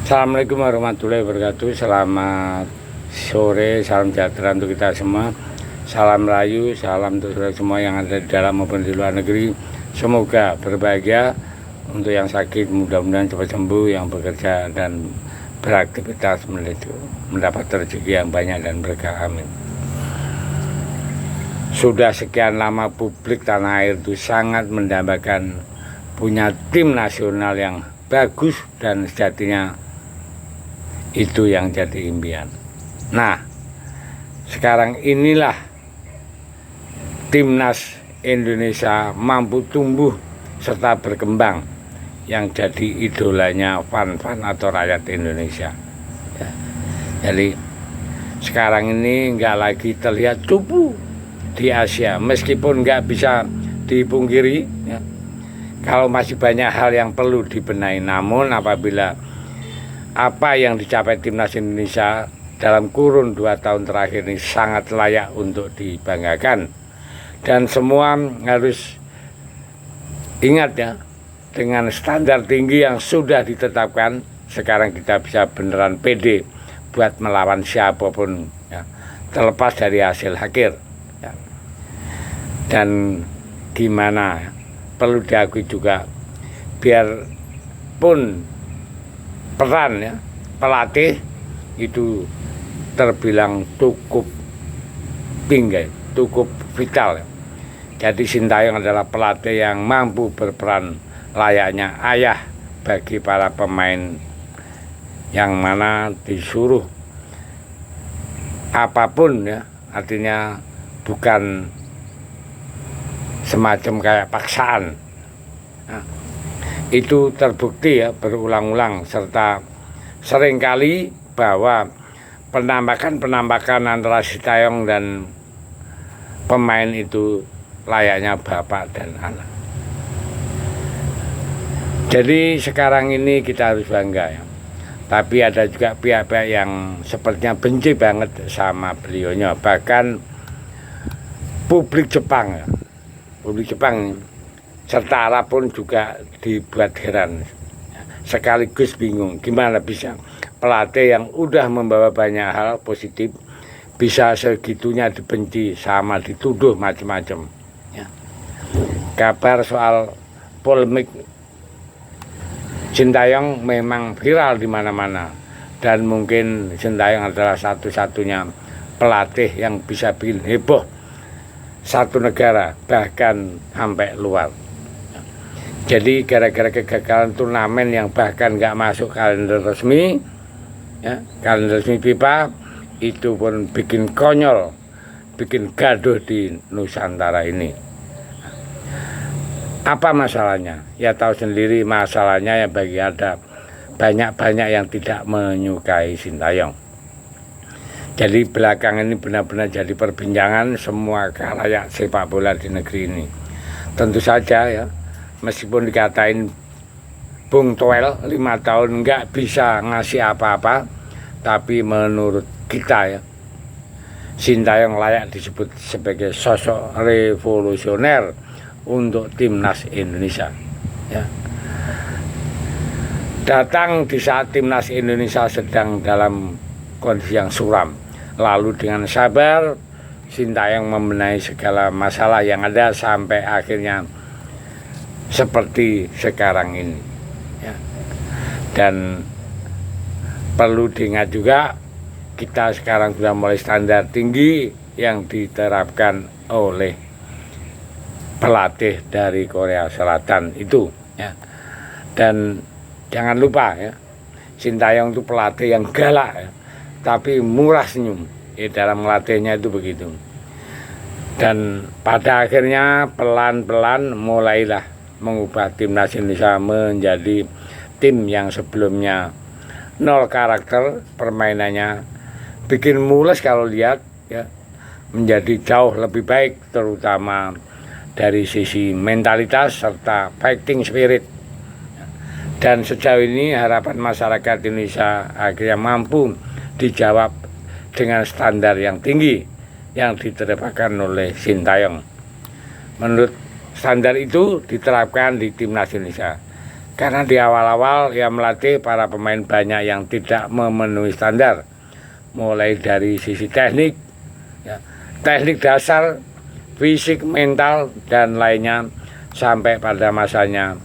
Assalamualaikum warahmatullahi wabarakatuh. Selamat sore, salam sejahtera untuk kita semua. Salam rayu, salam untuk saudara semua yang ada di dalam maupun di luar negeri. Semoga berbahagia. Untuk yang sakit mudah-mudahan cepat sembuh, yang bekerja dan beraktivitas mendapat rezeki yang banyak dan berkah, amin. Sudah sekian lama publik tanah air itu sangat mendambakan punya tim nasional yang bagus dan sejatinya itu yang jadi impian. Nah, sekarang inilah timnas Indonesia mampu tumbuh serta berkembang yang jadi idolanya fan-fan atau rakyat Indonesia. Ya. Jadi sekarang ini nggak lagi terlihat cupu di Asia, meskipun nggak bisa dipungkiri. Ya. Kalau masih banyak hal yang perlu dibenahi, namun apabila apa yang dicapai timnas Indonesia dalam kurun 2 tahun terakhir ini sangat layak untuk dibanggakan. Dan semua harus ingat ya, dengan standar tinggi yang sudah ditetapkan, sekarang kita bisa beneran pede buat melawan siapapun ya, terlepas dari hasil akhir ya. Dan gimana, perlu diakui juga, biarpun peran ya pelatih itu terbilang cukup tinggi, cukup vital ya. Jadi Sintayong adalah pelatih yang mampu berperan layaknya ayah bagi para pemain, yang mana disuruh apapun ya, artinya bukan semacam kayak paksaan. Nah, itu terbukti ya berulang-ulang, serta seringkali bahwa penambakan antara Sintayong dan pemain itu layaknya bapak dan anak. Jadi sekarang ini kita harus bangga ya. Tapi ada juga pihak-pihak yang sepertinya benci banget sama beliaunya. Bahkan publik Jepang ya, publik Jepang serta Arab pun juga dibuat heran, sekaligus bingung gimana bisa pelatih yang udah membawa banyak hal positif bisa segitunya dibenci sama dituduh macam-macam ya. Kabar soal polemik Sintayong memang viral di mana-mana, dan mungkin Sintayong adalah satu-satunya pelatih yang bisa bikin heboh satu negara bahkan sampai luar. Jadi gara-gara kegagalan turnamen yang bahkan nggak masuk kalender resmi ya, kalender resmi FIFA, itu pun bikin konyol, bikin gaduh di Nusantara ini. Apa masalahnya? Ya tahu sendiri masalahnya ya, bagi ada banyak yang tidak menyukai Sintayong. Jadi belakang ini benar-benar jadi perbincangan semua khalayak sepak bola di negeri ini. Tentu saja ya, meskipun dikatain Bung Toel 5 tahun nggak bisa ngasih apa-apa, tapi menurut kita ya, Sintayong layak disebut sebagai sosok revolusioner untuk timnas Indonesia ya. Datang di saat timnas Indonesia sedang dalam kondisi yang suram, lalu dengan sabar Sintayong membenahi segala masalah yang ada sampai akhirnya seperti sekarang ini ya. Dan perlu diingat juga, kita sekarang sudah mulai standar tinggi yang diterapkan oleh pelatih dari Korea Selatan itu ya. Dan jangan lupa ya, Sintayong itu pelatih yang galak ya, tapi murah senyum dalam melatihnya itu begitu. Dan pada akhirnya pelan-pelan mulailah mengubah timnas Indonesia menjadi tim yang sebelumnya nol karakter permainannya, bikin mules kalau lihat ya, menjadi jauh lebih baik, terutama dari sisi mentalitas serta fighting spirit. Dan sejauh ini harapan masyarakat Indonesia akhirnya mampu dijawab dengan standar yang tinggi yang diterapkan oleh Sintayong. Menurut standar itu diterapkan di timnas Indonesia. Karena di awal-awal ia melatih para pemain banyak yang tidak memenuhi standar, mulai dari sisi teknik, ya, teknik dasar, fisik, mental, dan lainnya, sampai pada masanya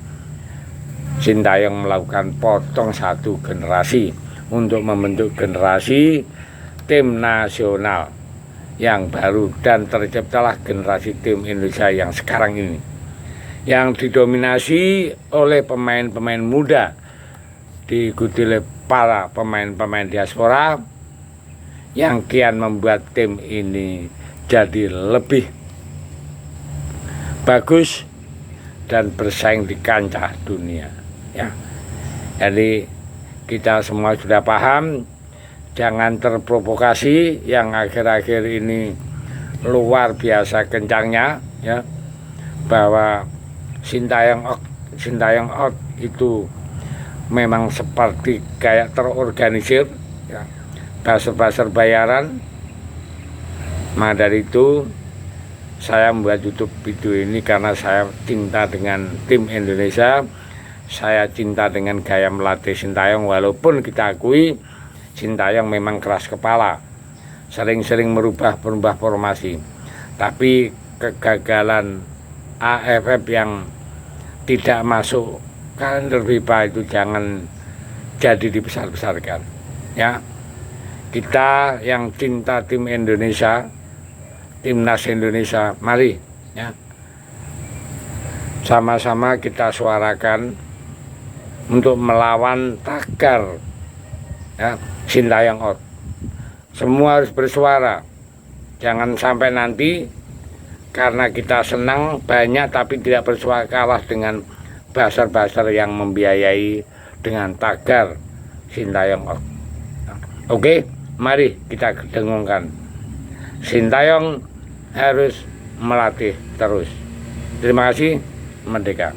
Sintayong melakukan potong satu generasi untuk membentuk generasi tim nasional yang baru, dan terciptalah generasi tim Indonesia yang sekarang ini, yang didominasi oleh pemain-pemain muda, diikuti oleh para pemain-pemain diaspora yang kian membuat tim ini jadi lebih bagus dan bersaing di kancah dunia, ya. Jadi kita semua sudah paham, jangan terprovokasi yang akhir-akhir ini luar biasa kencangnya, ya, bahwa Sintayong out itu memang seperti kayak terorganisir, ya, buzzer-buzzer bayaran. Maka dari itu saya membuat YouTube video ini karena saya cinta dengan tim Indonesia, saya cinta dengan gaya melatih Sintayong. Walaupun kita akui Sintayong memang keras kepala, sering-sering merubah formasi, tapi kegagalan AFF yang tidak masuk kalender FIFA itu jangan jadi dibesar-besarkan, ya. Kita yang cinta tim Indonesia, timnas Indonesia, mari, ya, sama-sama kita suarakan untuk melawan tagar, ya, Sintayong out. Semua harus bersuara, jangan sampai nanti karena kita senang banyak tapi tidak bersuara kalah dengan buzzer-buzzer yang membiayai dengan tagar Sintayong out. Oke, mari kita dengungkan, Sintayong harus melatih terus. Terima kasih, merdeka.